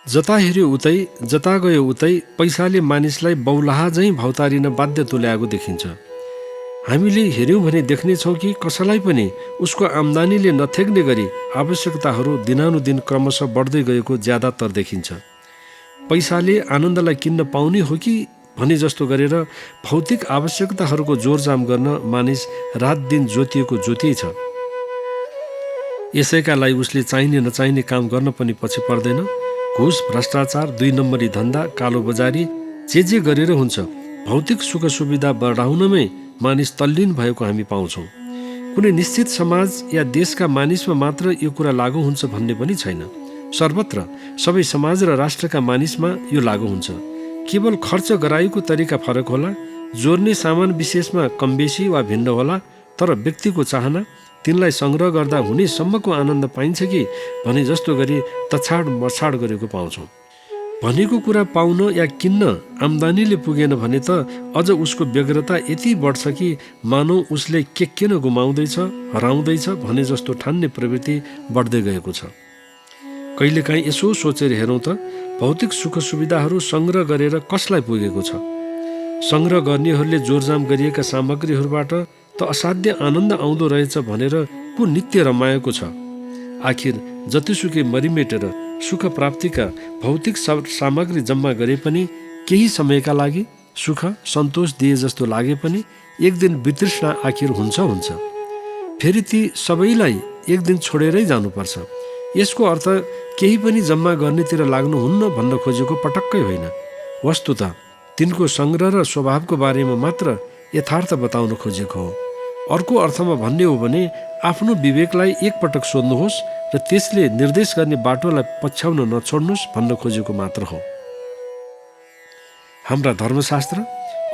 जता हेऱ्यो उतै, जता गयो उतै पैसाले मानिसलाई बौलाहा झैँ भौतारिन बाध्य तुल्याएको देखिन्छ। हामीले हेऱ्यौँ भने देख्नेछौँ कि कसैलाई पनि उसको आम्दानीले नथेक्ने गरी आवश्यकताहरू दिनानुदिन क्रमशः बढ्दै गएको ज्यादातर देखिन्छ। पैसाले आनन्दलाई किन्न पाउने हो कि भने जस्तो गरेर भौतिक आवश्यकताहरूको जोरजाम गर्न मानिस रात दिन जोतिएको जोतियै छ। यसैका लागि उसले चाहिने नचाहिने काम गर्न पनि पछि पर्दैन। घुस, भ्रष्टाचार, 2 नम्बरी धन्दा, कालो बजारी जे गरेर हुन्छ, भौतिक सुख सुविधा बढाउनमै मानिस तल्लीन भएको हामी पाउँछौँ। कुनै निश्चित समाज या देशका मानिसमा मात्र यो कुरा लागू हुन्छ भन्ने पनि छैन। सर्वत्र सबै समाज र राष्ट्रका मानिसमा यो लागू हुन्छ। केवल खर्च गराएको तरिका फरक होला, जोड्ने सामान विशेषमा कम बेसी वा भिन्न होला, तर व्यक्तिको चाहना, तिनलाई सङ्ग्रह गर्दा हुने सम्मको आनन्द पाइन्छ कि भने जस्तो गरी तछाड मछाड गरेको पाउँछौँ। भनेको कुरा पाउन या किन्न आम्दानीले पुगेन भने त अझ उसको व्यग्रता यति बढ्छ कि मानौ उसले के किन गुमाउँदैछ, हराउँदैछ भने जस्तो ठान्ने प्रवृत्ति बढ्दै गएको छ। कहिलेकाहीँ यसो सोचेर हेरौँ त भौतिक सुख सुविधाहरू सङ्ग्रह गरेर कसलाई पुगेको छ? सङ्ग्रह गर्नेहरूले जोरजाम गरिएका सामग्रीहरूबाट त असाध्य आनन्द आउँदो रहेछ भनेर को नित्य रमाएको छ। आखिर जतिसुकै मरिमेटेर सुख प्राप्तिका भौतिक सामग्री जम्मा गरे पनि केही समयका लागि सुख सन्तोष दिए जस्तो लागे पनि एक दिन वितृष्णा आखिर हुन्छ। फेरि ती सबैलाई एक दिन छोडेरै जानुपर्छ। यसको अर्थ केही पनि जम्मा गर्नेतिर लाग्नुहुन्न भन्न खोजेको पटक्कै होइन। वस्तुत तिनको सङ्ग्रह र स्वभावको बारेमा मात्र यथार्थ बताउन खोजेको हो। अर्को अर्थमा भन्ने हो भने आफ्नो विवेकलाई एकपटक सोध्नुहोस् र त्यसले निर्देश गर्ने बाटोलाई पछ्याउन नछोड्नुहोस् भन्न खोजेको मात्र हो। हाम्रा धर्मशास्त्र,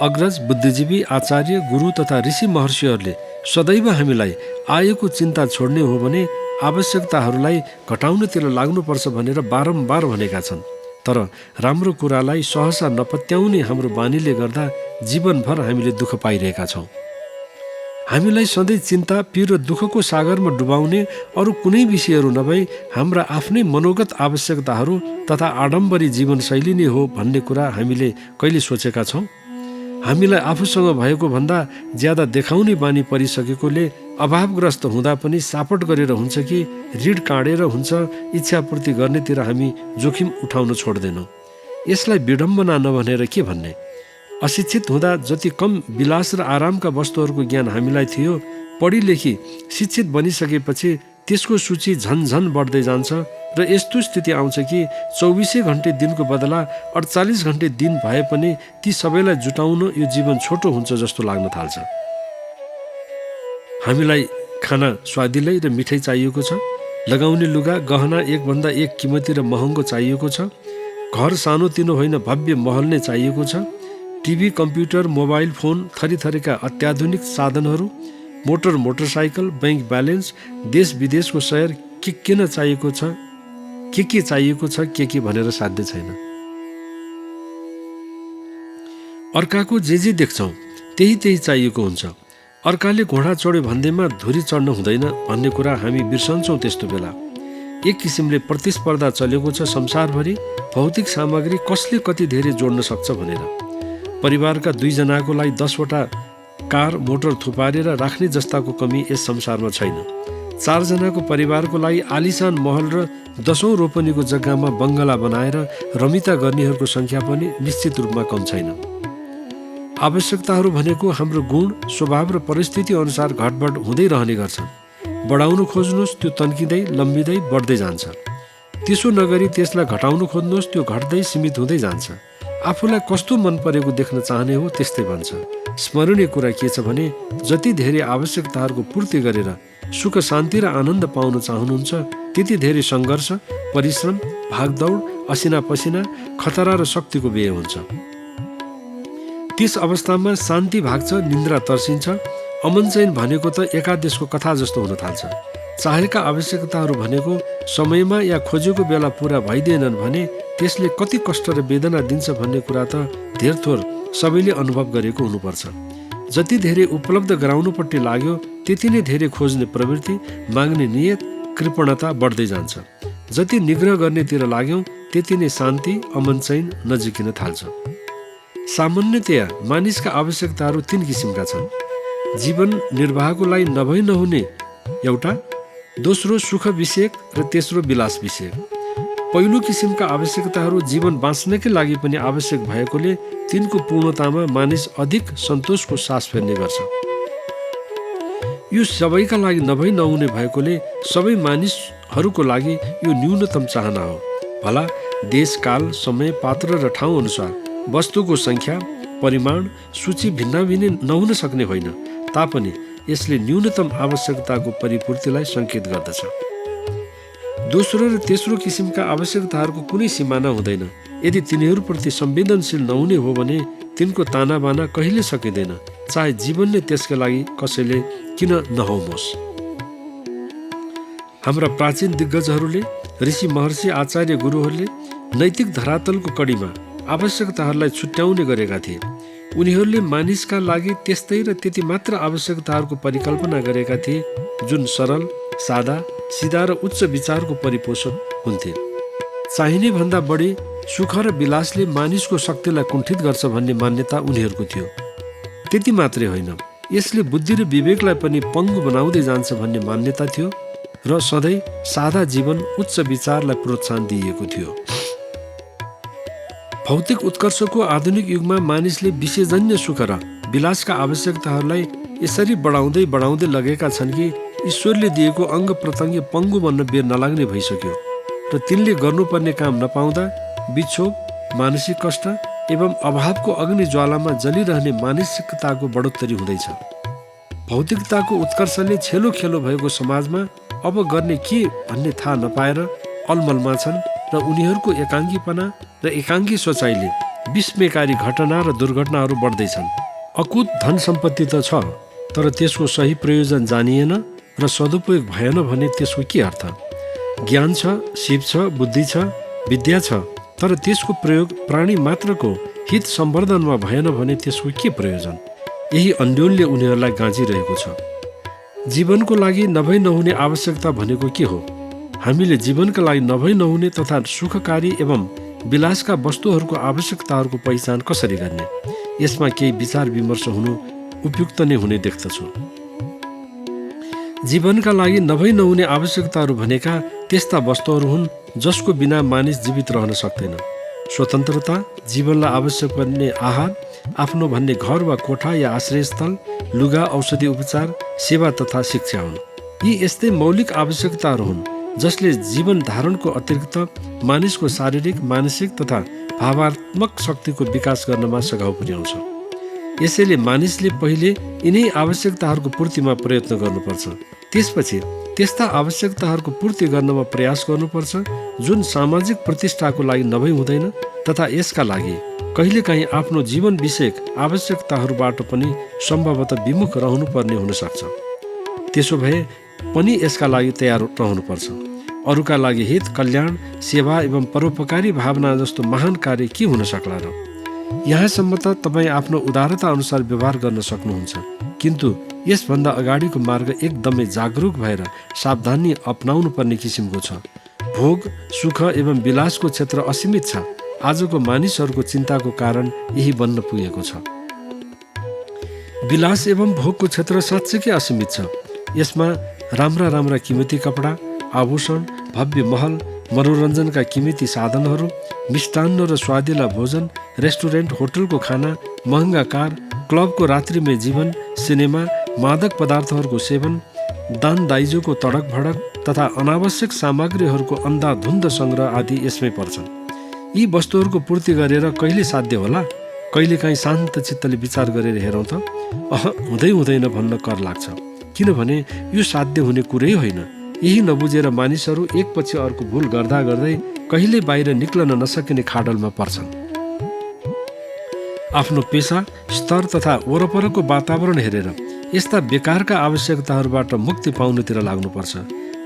अग्रज, बुद्धिजीवी, आचार्य, गुरु तथा ऋषि महर्षिहरूले सदैव हामीलाई आएको चिन्ता छोड्ने हो भने आवश्यकताहरूलाई घटाउनतिर लाग्नुपर्छ भनेर बारम्बार भनेका छन्। तर राम्रो कुरालाई सहसा नपत्याउने हाम्रो बानीले गर्दा जीवनभर हामीले दुःख पाइरहेका छौँ। हामीलाई सधैँ चिन्ता, पीर र दुःखको सागरमा डुबाउने अरू कुनै विषयहरू नभई हाम्रा आफ्नै मनोगत आवश्यकताहरू तथा आडम्बरी जीवनशैली नै हो भन्ने कुरा हामीले कहिले सोचेका छौँ? हामीलाई आफूसँग भएको भन्दा ज्यादा देखाउने बानी परिसकेकोले अभावग्रस्त हुँदा पनि सापट गरेर हुन्छ कि ऋण काँडेर हुन्छ, इच्छापूर्ति गर्नेतिर हामी जोखिम उठाउन छोड्दैनौँ। यसलाई विडम्बना नभनेर के भन्ने? अशिक्षित हुँदा जति कम विलास र आरामका वस्तुहरूको ज्ञान हामीलाई थियो, पढी लेखी शिक्षित बनिसकेपछि त्यसको सूची झन बढ्दै जान्छ र यस्तो स्थिति आउँछ कि 24 घन्टे दिनको बदला 48 घन्टे दिन भए पनि ती सबैलाई जुटाउन यो जीवन छोटो हुन्छ जस्तो लाग्न थाल्छ। हामीलाई खाना स्वादिलै र मिठै चाहिएको छ, लगाउने लुगा गहना एकभन्दा एक किमती र महँगो चाहिएको छ, घर सानोतिनो होइन भव्य महल नै चाहिएको छ, टिभी, कम्प्युटर, मोबाइल फोन, थरीथरीका अत्याधुनिक साधनहरू, मोटरसाइकल, बैंक ब्यालेन्स, देश विदेशको सहर, के चाहिएको छ, के चाहिएको छ, के भनेर साध्य छैन। अर्काको जे देख्छौँ त्यही चाहिएको हुन्छ। अर्काले घोडा चढ्यो भन्दैमा धुरी चढ्न हुँदैन भन्ने कुरा हामी बिर्सन्छौँ। त्यस्तो बेला एक किसिमले प्रतिस्पर्धा चलेको छ संसारभरि, भौतिक सामग्री कसले कति धेरै जोड्न सक्छ भनेर। परिवारका 2 जनाको लागि 10 वटा कार मोटर थुपारेर राख्ने जस्ताको कमी यस संसारमा छैन। 4 जनाको परिवारको लागि आलिसान महल र 10औं रोपनीको जग्गामा बङ्गला बनाएर रमिता गर्नेहरूको सङ्ख्या पनि निश्चित रूपमा कम छैन। आवश्यकताहरू भनेको हाम्रो गुण, स्वभाव र परिस्थिति अनुसार घटबड हुँदै रहने गर्छन्। बढाउन खोज्नुहोस् त्यो तन्किँदै लम्बिँदै बढ्दै जान्छ। त्यसो नगरी त्यसलाई घटाउन खोज्नुहोस् त्यो घट्दै सीमित हुँदै जान्छ। आफूलाई कस्तो मन परेको देख्न चाहने हो त्यस्तै भन्छ। स्मरणीय कुरा के छ भने जति धेरै आवश्यकताहरूको पूर्ति गरेर सुख शान्ति र आनन्द पाउन चाहनुहुन्छ त्यति धेरै सङ्घर्ष, परिश्रम, भागदौड, असिना पसिना, खतरा र शक्तिको व्यय हुन्छ। त्यस अवस्थामा शान्ति भाग्छ, निन्द्रा तर्सिन्छ, अमन चैन भनेको त एकादेशको कथा जस्तो हुन थाल्छ। चाहेका आवश्यकताहरू भनेको समयमा या खोजेको बेला पुरा भइदिएनन् भने त्यसले कति कष्ट र वेदना दिन्छ भन्ने कुरा त धेर थोर सबैले अनुभव गरेको हुनुपर्छ। जति धेरै उपलब्ध गराउनुपट्टि लाग्यो त्यति नै धेरै खोज्ने प्रवृत्ति, माग्ने नियत, कृपणता बढ्दै जान्छ। जति निग्रह गर्नेतिर लाग्यौँ त्यति नै शान्ति अमन चैन नजिकिन थाल्छ। सामान्यतया मानिसका आवश्यकताहरू 3 किसिमका छन्। जीवन निर्वाहको लागि नभई नहुने एउटा, दोस्रो सुख विषयक र तेस्रो विलास विषयक। पहिलो किसिमका आवश्यकताहरू जीवन बाँच्नकै लागि पनि आवश्यक भएकोले तिनको पूर्णतामा मानिस अधिक सन्तोषको सास फेर्ने गर्छ। यो सबैका लागि नभई नहुने भएकोले सबै मानिसहरूको लागि यो न्यूनतम चाहना हो। भला देश, काल, समय, पात्र र ठाउँ अनुसार वस्तुको सङ्ख्या, परिमाण, सूची भिन्नाभिन्नै नहुन सक्ने होइन, तापनि यसले न्यूनतम आवश्यकताको परिपूर्तिलाई सङ्केत गर्दछ। दोस्रो र तेस्रो किसिमका आवश्यकताहरूको कुनै सिमाना हुँदैन। यदि तिनीहरूप्रति संवेदनशील नहुने हो भने तिनको तानाबाना कहिले सकिँदैन, चाहे जीवन नै त्यसका लागि कसैले किन नहोस्। हाम्रा प्राचीन दिग्गजहरूले, ऋषि महर्षि आचार्य गुरुहरूले नैतिक धरातलको कडीमा आवश्यकताहरूलाई छुट्याउने गरेका थिए। उनीहरूले मानिसका लागि त्यस्तै र त्यति मात्र आवश्यकताहरूको परिकल्पना गरेका थिए जुन सरल, सादा, सिधा र उच्च विचारको परिपोषण हुन्थे। चाहिने भन्दा बढी सुख र विलासले मानिसको शक्तिलाई कुण्ठित गर्छ भन्ने मान्यता उनीहरूको थियो। त्यति मात्रै होइन, यसले बुद्धि र विवेकलाई पनि पङ्गु बनाउँदै जान्छ भन्ने मान्यता थियो र सधैँ सादा जीवन, उच्च विचारलाई प्रोत्साहन दिइएको थियो। भौतिक उत्कर्षको आधुनिक युगमा मानिसले विषयजन्य सुख र विलासका आवश्यकताहरूलाई यसरी बढाउँदै बढाउँदै लगेका छन् कि ईश्वरले दिएको अङ्ग प्रत्यङ्ग पङ्गु बन्न बेर नलाग्ने भइसक्यो र तिनले गर्नुपर्ने काम नपाउँदा विक्षोभ, मानसिक कष्ट एवं अभावको अग्नि ज्वालामा जलिरहने मानसिकताको बढोत्तरी हुँदैछ। भौतिकताको उत्कर्षले छेलो खेलो भएको समाजमा अब गर्ने के भन्ने थाहा नपाएर अलमलमा छन् र उनीहरूको एकाङ्कीपना र एकाङ्की सोचाइले विस्मयकारी घटना र दुर्घटनाहरू बढ्दैछन्। अकुत धन सम्पत्ति त छ, तर त्यसको सही प्रयोजन जानिएन र सदुपयोग भएन भने त्यसको के अर्थ? ज्ञान छ, सिप छ, बुद्धि छ, विद्या छ, तर त्यसको प्रयोग प्राणी मात्रको हित सम्वर्धनमा भएन भने त्यसको के प्रयोजन? यही अन्योलले उनीहरूलाई गाँजिरहेको छ। जीवनको लागि नभई नहुने आवश्यकता भनेको के हो? हामीले जीवनका लागि नभई नहुने तथा सुखकारी एवं विलासका वस्तुहरूको आवश्यकताहरूको पहिचान कसरी गर्ने? यसमा केही विचार विमर्श हुनु उपयुक्त नै हुने देख्दछु। जीवनका लागि नभई नहुने आवश्यकताहरू भनेका त्यस्ता वस्तुहरू हुन् जसको बिना मानिस जीवित रहन सक्दैन। स्वतन्त्रता, जीवनलाई आवश्यक पर्ने आहार, आफ्नो भन्ने घर वा कोठा या आश्रयस्थल, लुगा, औषधि उपचार, सेवा तथा शिक्षा हुन्। यी यस्तै मौलिक आवश्यकताहरू हुन् जसले जीवन धारणको अतिरिक्त मानिसको शारीरिक, मानसिक तथा भावात्मक शक्तिको विकास गर्नमा सघाउ पुर्याउँछ। यसैले मानिसले पहिले यिनै आवश्यकताहरूको पूर्तिमा प्रयत्न गर्नुपर्छ। त्यसपछि त्यस्ता आवश्यकताहरूको पूर्ति गर्नमा प्रयास गर्नुपर्छ जुन सामाजिक प्रतिष्ठाको लागि नभई हुँदैन तथा यसका लागि कहिलेकाहीँ आफ्नो जीवन विषयक आवश्यकताहरूबाट पनि सम्भवतः विमुख रहनुपर्ने हुनसक्छ। त्यसो भए पनि यसका लागि तयार रहनुपर्छ। अरूका लागि हित, कल्याण, सेवा एवं परोपकारी भावना जस्तो महान कार्य के हुन सक्ला र? यहाँसम्म त तपाईँ आफ्नो उदारता अनुसार व्यवहार गर्न सक्नुहुन्छ, किन्तु यसभन्दा अगाडिको मार्ग एकदमै जागरुक भएर सावधानी अपनाउनु पर्ने किसिमको छ। भोग, सुख एवं विलासको क्षेत्र असीमित छ। आजको मानिसहरूको चिन्ताको कारण यही बन्न पुगेको छ। विलास एवं भोगको क्षेत्र साँच्चैकै असीमित छ। यसमा राम्रा राम्रा किमती कपडा, आभूषण, भव्य महल, मनोरञ्जनका किमती साधनहरू, मिष्टान्न र स्वादिला भोजन, रेस्टुरेन्ट, होटलको खाना, महँगा कार, क्लबको रात्रिमय जीवन, सिनेमा, मादक पदार्थहरूको सेवन, दान दाइजोको तडक भडक तथा अनावश्यक सामग्रीहरूको अन्धाधुन्ध सङ्ग्रह आदि यसमै पर्छन्। यी वस्तुहरूको पूर्ति गरेर कहिले साध्य होला? कहिलेकाहीँ शान्त चित्तले विचार गरेर हेरौँ त, हुँदै हुँदैन भन्न कर लाग्छ, किनभने यो साध्य हुने कुरै होइन। यही नबुझेर मानिसहरू एकपछि अर्को भुल गर्दा गर्दै कहिले बाहिर निक्लन नसकिने खाडलमा पर्छन्। आफ्नो पेसा, स्तर तथा वरपरको वातावरण हेरेर यस्ता बेकारका आवश्यकताहरूबाट मुक्ति पाउनुतिर लाग्नुपर्छ।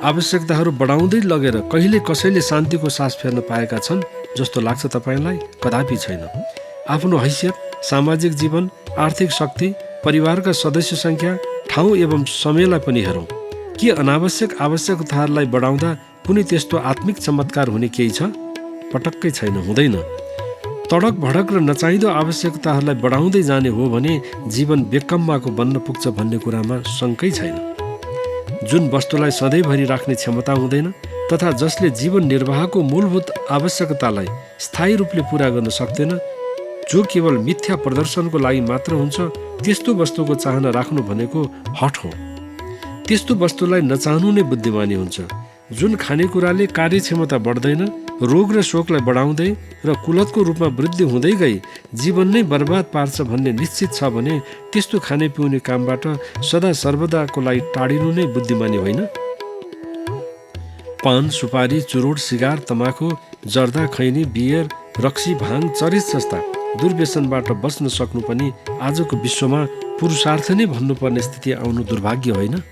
आवश्यकताहरू बढाउँदै लगेर कहिले कसैले शान्तिको सास फेर्न पाएका छन् जस्तो लाग्छ तपाईँलाई? कदापि छैन। आफ्नो हैसियत, सामाजिक जीवन, आर्थिक शक्ति, परिवारका सदस्य सङ्ख्या, ठाउँ एवं समयलाई पनि हेरौँ। के अनावश्यक आवश्यकताहरूलाई बढाउँदा कुनै त्यस्तो आत्मिक चमत्कार हुने केही छ? पटक्कै छैन, हुँदैन। तडक भडक र नचाहिँदो आवश्यकताहरूलाई बढाउँदै जाने हो भने जीवन बेकम्माको बन्न पुग्छ भन्ने कुरामा शङ्कै छैन। जुन वस्तुलाई सधैँभरि राख्ने क्षमता हुँदैन तथा जसले जीवन निर्वाहको मूलभूत आवश्यकतालाई स्थायी रूपले पुरा गर्न सक्दैन, जो केवल मिथ्या प्रदर्शनको लागि मात्र हुन्छ, त्यस्तो वस्तुको चाहना राख्नु भनेको हठ हो। त्यस्तो वस्तुलाई नचाहनु नै बुद्धिमानी हुन्छ। जुन खानेकुराले कार्यक्षमता बढ्दैन, रोग र शोकलाई बढाउँदै र कुलतको रूपमा वृद्धि हुँदै गई जीवन नै बर्बाद पार्छ भन्ने निश्चित छ भने त्यस्तो खाने पिउने कामबाट सदा सर्वदाको लागि टाढिनु नै बुद्धिमानी होइन। पान, सुपारी, चुरोट, सिगार, तमाखु, जर्दा, खैनी, बियर, रक्सी, भाङ, चरिस जस्ता दुर्व्यसनबाट बच्न सक्नु पनि आजको विश्वमा पुरुषार्थ नै भन्नुपर्ने स्थिति आउनु दुर्भाग्य होइन।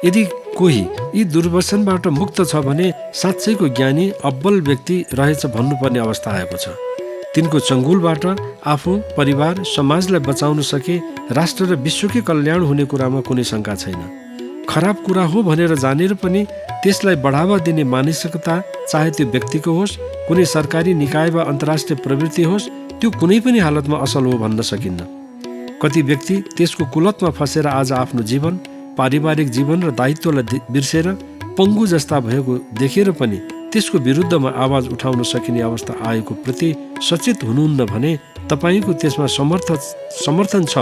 यदि कोही यी दुर्व्यसनबाट मुक्त छ भने साँच्चैको ज्ञानी अब्बल व्यक्ति रहेछ भन्नुपर्ने अवस्था आएको छ। तिनको चङ्गुलबाट आफू, परिवार, समाजलाई बचाउन सके राष्ट्र र विश्वकै कल्याण हुने कुरामा कुनै शङ्का छैन। खराब कुरा हो भनेर जानेर पनि त्यसलाई बढावा दिने मानसिकता, चाहे त्यो व्यक्तिको होस्, कुनै सरकारी निकाय वा अन्तर्राष्ट्रिय प्रवृत्ति होस्, त्यो कुनै पनि हालतमा असल हो भन्न सकिन्न। कति व्यक्ति त्यसको कुलतमा फसेर आज आफ्नो जीवन, पारिवारिक जीवन र दायित्वलाई बिर्सेर पङ्गु जस्ता भएको देखेर पनि त्यसको विरुद्धमा आवाज उठाउन सकिने अवस्था आएको प्रति सचेत हुनुहुन्न भने तपाईँको त्यसमा समर्थन छ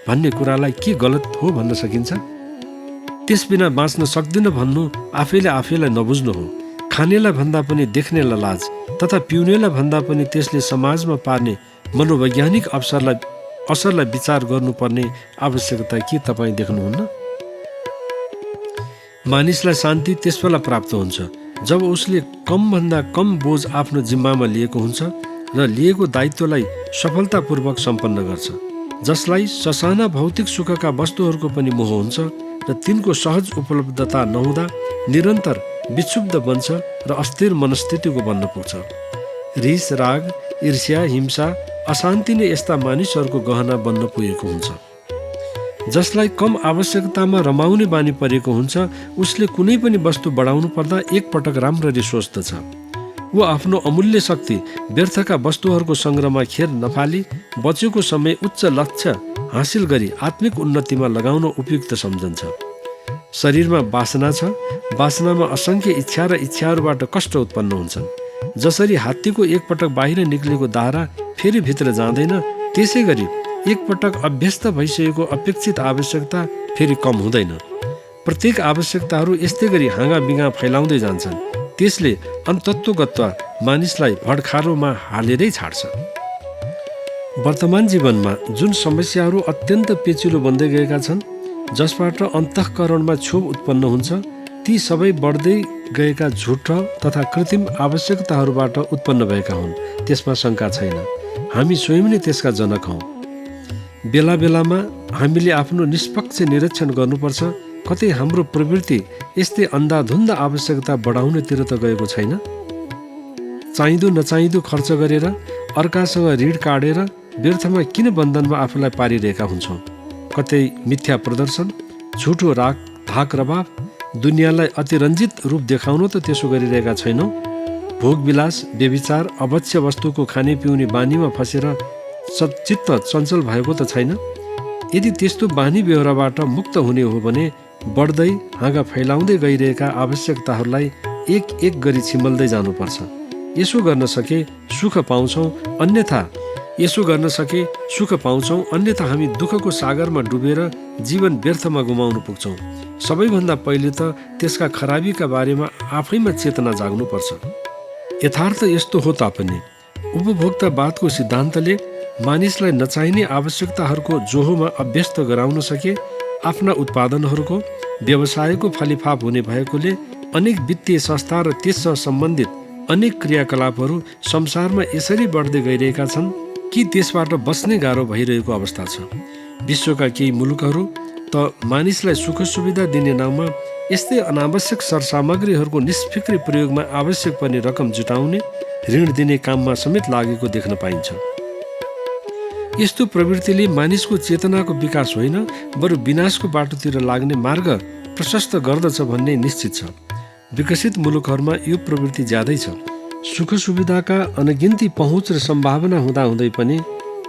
भन्ने कुरालाई के गलत हो भन्न सकिन्छ? त्यस बिना बाँच्न सक्दिन भन्नु आफैले आफैलाई नबुझ्नु हो। खानेलाई भन्दा पनि देख्नेलाई लाज तथा पिउनेलाई भन्दा पनि त्यसले समाजमा पार्ने मनोवैज्ञानिक असरलाई विचार गर्नुपर्ने आवश्यकता के तपाईँ देख्नुहुन्न? मानिसलाई शान्ति त्यसबेला प्राप्त हुन्छ जब उसले कमभन्दा कम बोझ आफ्नो जिम्मामा लिएको हुन्छ र लिएको दायित्वलाई सफलतापूर्वक सम्पन्न गर्छ। जसलाई ससाना भौतिक सुखका वस्तुहरूको पनि मोह हुन्छ र तिनको सहज उपलब्धता नहुँदा निरन्तर विक्षुब्ध बन्छ र अस्थिर मनस्थितिको बन्न पुग्छ। रिस, राग, ईर्ष्या, हिंसा, अशान्ति नै यस्ता मानिसहरूको गहना बन्न पुगेको हुन्छ। जसलाई कम आवश्यकतामा रमाउने बानी परेको हुन्छ, उसले कुनै पनि वस्तु बढाउनु पर्दा एकपटक राम्ररी सोच्दछ। ऊ आफ्नो अमूल्य शक्ति व्यर्थका वस्तुहरूको सङ्ग्रहमा खेर नफाली बचेको समय उच्च लक्ष्य हासिल गरी आत्मिक उन्नतिमा लगाउन उपयुक्त सम्झन्छ। शरीरमा वासना छ, वासनामा असङ्ख्य इच्छा र इच्छाहरूबाट कष्ट उत्पन्न हुन्छन्। जसरी हात्तीको एकपटक बाहिर निक्लेको दाहरा फेरि भित्र जाँदैन, त्यसै गरी एकपटक अभ्यस्त भइसकेको अपेक्षित आवश्यकता फेरि कम हुँदैन। प्रत्येक आवश्यकताहरू यस्तै गरी हाँगाबिगा फैलाउँदै जान्छन्। त्यसले अन्तत्वगत्वा मानिसलाई भडखारोमा हालेरै छाड्छ। वर्तमान जीवनमा जुन समस्याहरू अत्यन्त पेचिलो बन्दै गएका छन्, जसबाट अन्तःकरणमा क्षोभ उत्पन्न हुन्छ, ती सबै बढ्दै गएका झुट तथा कृत्रिम आवश्यकताहरूबाट उत्पन्न भएका हुन्। त्यसमा शङ्का छैन। हामी स्वयं नै त्यसका जनक हौँ। बेला बेलामा हामीले आफ्नो निष्पक्ष निरीक्षण गर्नुपर्छ। कतै हाम्रो प्रवृत्ति यस्तै अन्धाधुन्ध आवश्यकता बढाउनेतिर त गएको छैन? चाहिँदो नचाहिँदो खर्च गरेर, अर्कासँग ऋण काटेर व्यर्थमा किन बन्धनमा आफूलाई पारिरहेका हुन्छौँ? कतै मिथ्या प्रदर्शन, झुठो धाक रवाफ, दुनियाँलाई अतिरञ्जित रूप देखाउन त त्यसो गरिरहेका छैनौँ? भोगविलास, व्यभिचार, अभक्ष्य वस्तुको खाने पिउने बानीमा फसेर चित्त चञ्चल भएको त छैन? यदि त्यस्तो बानी बेहोराबाट मुक्त हुने हो भने बढ्दै हाँगा फैलाउँदै गइरहेका आवश्यकताहरूलाई एक एक गरी छिमल्दै जानुपर्छ। यसो गर्न सके सुख पाउँछौँ, अन्यथा हामी दुःखको सागरमा डुबेर जीवन व्यर्थमा गुमाउनु पुग्छौँ। सबैभन्दा पहिले त त्यसका खराबीका बारेमा आफैमा चेतना जाग्नुपर्छ। यथार्थ यस्तो हो तापनि उपभोक्तावादको सिद्धान्तले मानिसलाई नचाहिने आवश्यकताहरूको जोहोमा अभ्यस्त गराउन सके आफ्ना उत्पादनहरूको व्यवसायको फलिफाप हुने भएकोले अनेक वित्तीय संस्था र त्यससँग सम्बन्धित अनेक क्रियाकलापहरू संसारमा यसरी बढ्दै गइरहेका छन् कि त्यसबाट बच्नै गाह्रो भइरहेको अवस्था छ। विश्वका केही मुलुकहरू त मानिसलाई सुख सुविधा दिने नाममा यस्तै अनावश्यक सरसामग्रीहरूको निष्फिक्री प्रयोगमा आवश्यक पर्ने रकम जुटाउने, ऋण दिने काममा समेत लागेको देख्न पाइन्छ। यस्तो प्रवृत्तिले मानिसको चेतनाको विकास होइन, बरु विनाशको बाटोतिर लाग्ने मार्ग प्रशस्त गर्दछ भन्ने निश्चित छ। विकसित मुलुकहरूमा यो प्रवृत्ति ज्यादै छ। सुख सुविधाका अनगिन्ती पहुँच र सम्भावना हुँदाहुँदै पनि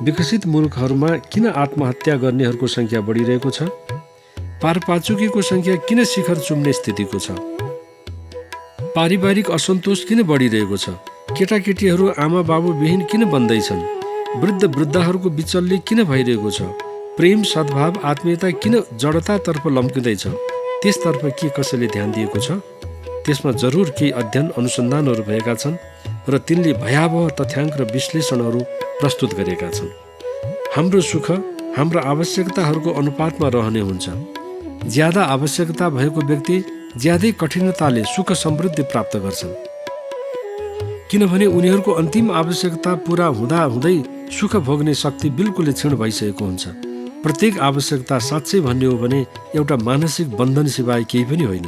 विकसित मुलुकहरूमा किन आत्महत्या गर्नेहरूको सङ्ख्या बढिरहेको छ? पारपाचुकीको सङ्ख्या किन शिखर चुम्ने स्थितिको छ? पारिवारिक असन्तोष किन बढिरहेको छ? केटाकेटीहरू आमा बाबु विहीन किन बन्दैछन्? वृद्ध वृद्धाहरूको बिचल्ली किन भइरहेको छ? प्रेम सद्भाव आत्मीयता किन जडतातर्फ लम्किँदैछ? त्यसतर्फ के कसैले ध्यान दिएको छ? त्यसमा जरुर केही अध्ययन अनुसन्धानहरू भएका छन् र तिनले भयावह तथ्याङ्क र विश्लेषणहरू प्रस्तुत गरेका छन्। हाम्रो सुख हाम्रा आवश्यकताहरूको अनुपातमा रहने हुन्छ। ज्यादा आवश्यकता भएको व्यक्ति ज्यादै कठिनताले सुख समृद्धि प्राप्त गर्छन्, किनभने उनीहरूको अन्तिम आवश्यकता पूरा हुँदाहुँदै सुख भोग्ने शक्ति बिल्कुलै क्षीण भइसकेको हुन्छ। प्रत्येक आवश्यकता साँच्चै भन्ने हो भने एउटा मानसिक बन्धन सिवाय केही पनि होइन।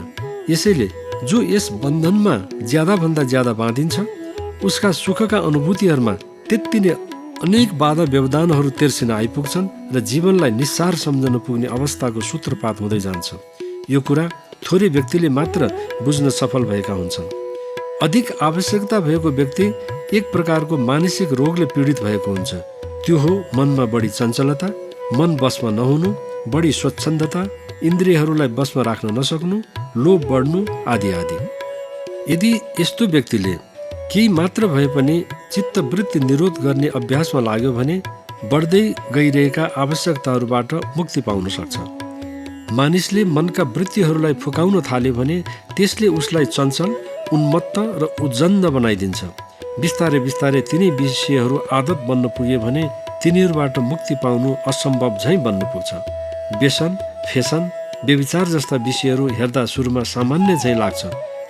यसैले जो यस बन्धनमा ज्यादाभन्दा ज्यादा बाँधिन्छ उसका सुखका अनुभूतिहरूमा त्यति नै अनेक बाधा व्यवधानहरू तेर्सिन आइपुग्छन् र जीवनलाई निस्सार सम्झन पुग्ने अवस्थाको सूत्रपात हुँदै जान्छ। यो कुरा थोरै व्यक्तिले मात्र बुझ्न सफल भएका हुन्छन्। अधिक आवश्यकता भएको व्यक्ति एक प्रकारको मानसिक रोगले पीडित भएको हुन्छ। त्यो हो मनमा बढी चञ्चलता, मन बसमा नहुनु, बढी स्वच्छन्दता, इन्द्रियहरूलाई बसमा राख्न नसक्नु, लोभ बढ्नु आदि आदि। यदि यस्तो व्यक्तिले केही मात्र भए पनि चित्तवृत्ति निरोध गर्ने अभ्यासमा लाग्यो भने बढ्दै गइरहेका आवश्यकताहरूबाट मुक्ति पाउन सक्छ। मानिसले मनका वृत्तिहरूलाई फुकाउन थाल्यो भने त्यसले उसलाई चञ्चल, उन्मत्त र उज्जन्न बनाइदिन्छ। बिस्तारै बिस्तारै तिनै विषयहरू आदत बन्न पुगे भने तिनीहरूबाट मुक्ति पाउनु असम्भव झैँ बन्न पुग्छ। व्यसन, फेसन, व्यभिचार जस्ता विषयहरू हेर्दा सुरुमा सामान्य झैँ लाग्छ,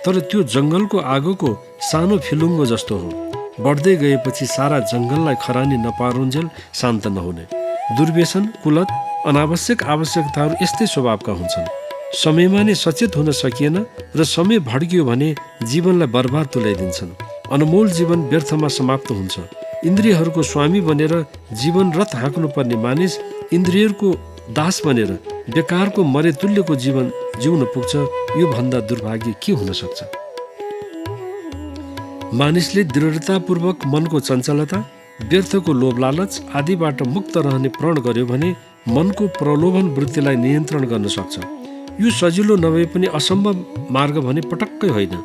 तर त्यो जङ्गलको आगोको सानो फिलुङ्गो जस्तो हो। बढ्दै गएपछि सारा जङ्गललाई खरानी नपारुन्जेल शान्त नहुने। दुर्व्यसन, कुलत, अनावश्यक आवश्यकताहरू यस्तै स्वभावका हुन्छन्। समयमा नै सचेत हुन सकिएन र समय भड्कियो भने जीवनलाई बर्बाद तुल्याइदिन्छन्। अनमोल जीवन व्यर्थमा समाप्त हुन्छ। इन्द्रियहरूको स्वामी बनेर जीवन रथ हाँक्नुपर्ने मानिस इन्द्रियहरूको दास बनेर बेकारको मरेतुल्यको जीवन जिउन पुग्छ। यो भन्दा दुर्भाग्य के हुन सक्छ? मानिसले दृढतापूर्वक मनको चञ्चलता, व्यर्थको लोभ लालच आदिबाट मुक्त रहने प्रण गर्यो भने मनको प्रलोभन वृत्तिलाई नियन्त्रण गर्न सक्छ। यो सजिलो नभए पनि असम्भव मार्ग भने पटक्कै होइन।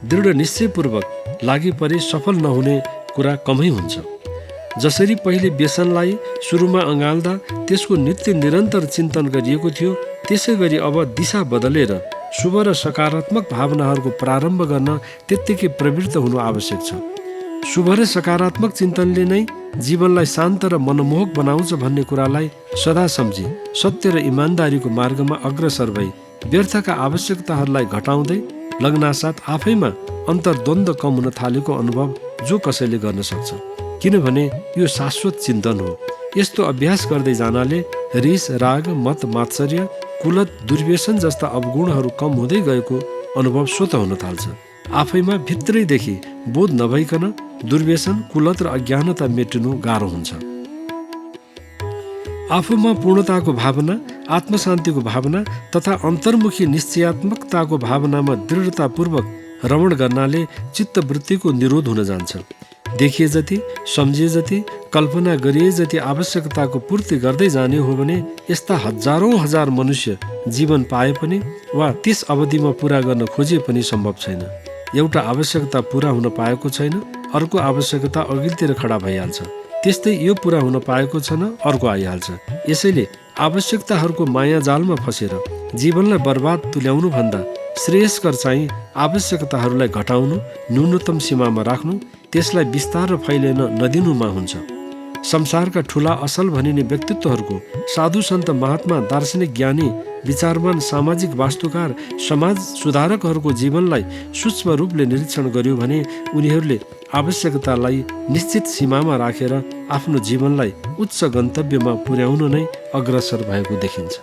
दृढ निश्चयपूर्वक लागि परे सफल नहुने कुरा कमै हुन्छ। जसरी पहिले व्यसनलाई सुरुमा अँगाल्दा त्यसको नित्य निरन्तर चिन्तन गरिएको थियो, त्यसै गरी अब दिशा बदलेर शुभ र सकारात्मक भावनाहरूको प्रारम्भ गर्न त्यत्तिकै प्रवृत्त हुनु आवश्यक छ। शुभ र सकारात्मक चिन्तनले नै जीवनलाई शान्त र मनमोहक बनाउँछ भन्ने कुरालाई सदा सम्झी सत्य र इमान्दारीको मार्गमा अग्रसर भई व्यर्थका आवश्यकताहरूलाई घटाउँदै लग्नासाथ आफैमा अन्तर्द्वन्द्व कम हुन थालेको अनुभव जो कसैले गर्न सक्छ, किनभने यो शाश्वत चिन्तन हो। यस्तो अभ्यास गर्दै जानाले रिस, राग, मत, मात्सर्य, कुलत, दुर्व्यसन जस्ता अवगुणहरू कम हुँदै गएको अनुभव स्वत हुन थाल्छ। आफैमा भित्रैदेखि बोध नभइकन दुर्व्यसन, कुलत र अज्ञानता मेटिनु गाह्रो हुन्छ। आफूमा पूर्णताको भावना, आत्मशान्तिको भावना तथा अन्तर्मुखी निश्चयात्मकताको भावनामा दृढतापूर्वक रमण गर्नाले चित्तवृत्तिको निरोध हुन जान्छ। देखिए जति, सम्झिए जति, कल्पना गरिए जति आवश्यकताको पूर्ति गर्दै जाने हो भने यस्ता हजारौँ हजार मनुष्य जीवन पाए पनि वा त्यस अवधिमा पूरा गर्न खोजे पनि सम्भव छैन। एउटा आवश्यकता पूरा हुन पाएको छैन, अर्को आवश्यकता अघिल्तिर खडा भइहाल्छ। त्यस्तै यो पूरा हुन पाएको छैन, अर्को आइहाल्छ। यसैले आवश्यकताहरूको माया जालमा फसेर जीवनलाई बर्बाद तुल्याउनु भन्दा श्रेयस्कर चाहिँ आवश्यकताहरूलाई घटाउनु, न्यूनतम सीमामा राख्नु, त्यसलाई विस्तार र फैलिन नदिनुमा हुन्छ। संसारका ठुला असल भनिने व्यक्तित्वहरूको, साधु सन्त, महात्मा, दार्शनिक, ज्ञानी, विचारवान, सामाजिक वास्तुकार, समाज सुधारकहरूको जीवनलाई सूक्ष्म रूपले निरीक्षण गर्यो भने उनीहरूले आवश्यकतालाई निश्चित सीमामा राखेर आफ्नो जीवनलाई उच्च गन्तव्यमा पुर्याउन नै अग्रसर भएको देखिन्छ।